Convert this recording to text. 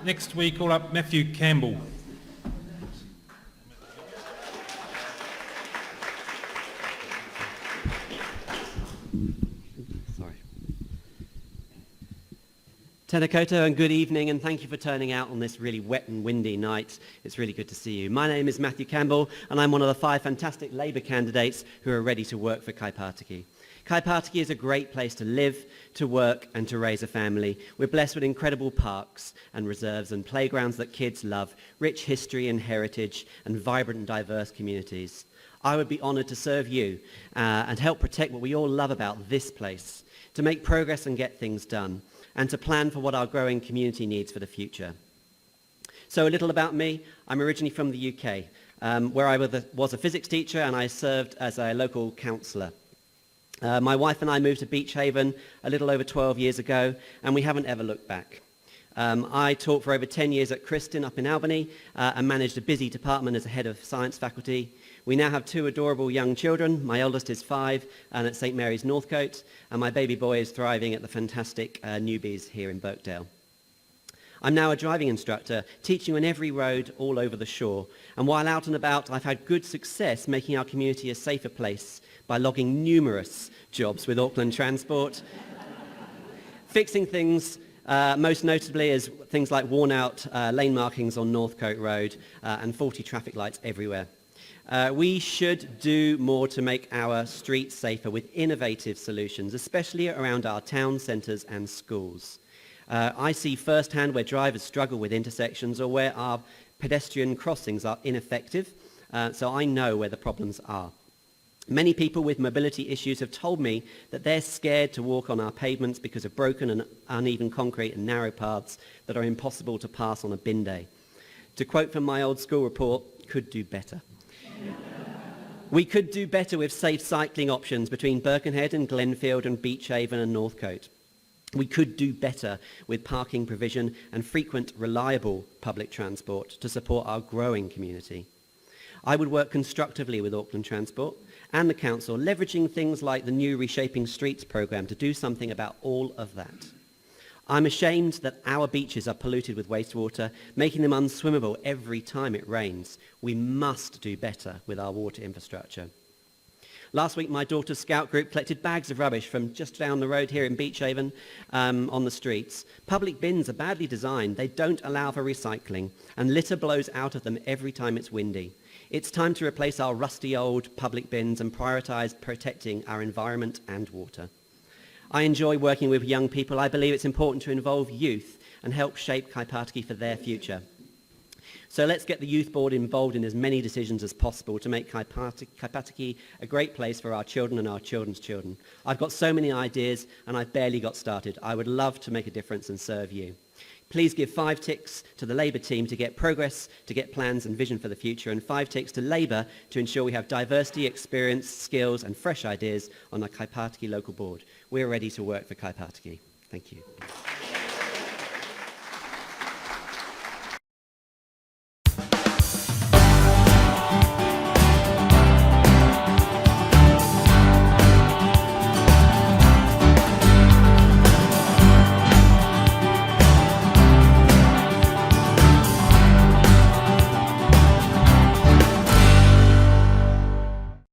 Next we call up Matthew Campbell. Tēnā koutou and good evening, and thank you for turning out on this really wet and windy night. It's really good to see you. My name is Matthew Campbell, and I'm one of the 5 fantastic Labour candidates who are ready to work for Kaipatiki. Kaipatiki is a great place to live, to work and to raise a family. We're blessed with incredible parks and reserves and playgrounds that kids love, rich history and heritage, and vibrant and diverse communities. I would be honoured to serve you and help protect what we all love about this place, to make progress and get things done, and to plan for what our growing community needs for the future. So a little about me. I'm originally from the UK, where I was a physics teacher and I served as a local councillor. My wife and I moved to Beach Haven a little over 12 years ago, and we haven't ever looked back. I taught for over 10 years at Kristin up in Albany and managed a busy department as a head of science faculty. We now have 2 adorable young children. My eldest is 5 and at St Mary's Northcote, and my baby boy is thriving at the fantastic Newbies here in Birkdale. I'm now a driving instructor, teaching on every road all over the shore. And while out and about, I've had good success making our community a safer place by logging numerous jobs with Auckland Transport, fixing things, most notably as things like worn-out lane markings on Northcote Road and faulty traffic lights everywhere. We should do more to make our streets safer with innovative solutions, especially around our town centres and schools. I see firsthand where drivers struggle with intersections or where our pedestrian crossings are ineffective, so I know where the problems are. Many people with mobility issues have told me that they're scared to walk on our pavements because of broken and uneven concrete and narrow paths that are impossible to pass on a bin day. To quote from my old school report, could do better. We could do better with safe cycling options between Birkenhead and Glenfield and Beach Haven and Northcote. We could do better with parking provision and frequent, reliable public transport to support our growing community. I would work constructively with Auckland Transport and the Council, leveraging things like the new Reshaping Streets programme to do something about all of that. I'm ashamed that our beaches are polluted with wastewater, making them unswimmable every time it rains. We must do better with our water infrastructure. Last week, my daughter's scout group collected bags of rubbish from just down the road here in Beach Haven on the streets. Public bins are badly designed. They don't allow for recycling, and litter blows out of them every time it's windy. It's time to replace our rusty old public bins and prioritise protecting our environment and water. I enjoy working with young people. I believe it's important to involve youth and help shape Kaipatiki for their future. So let's get the Youth Board involved in as many decisions as possible to make Kaipatiki a great place for our children and our children's children. I've got so many ideas and I've barely got started. I would love to make a difference and serve you. Please give 5 ticks to the Labour team to get progress, to get plans and vision for the future, and 5 ticks to Labour to ensure we have diversity, experience, skills and fresh ideas on the Kaipatiki local board. We're ready to work for Kaipatiki. Thank you.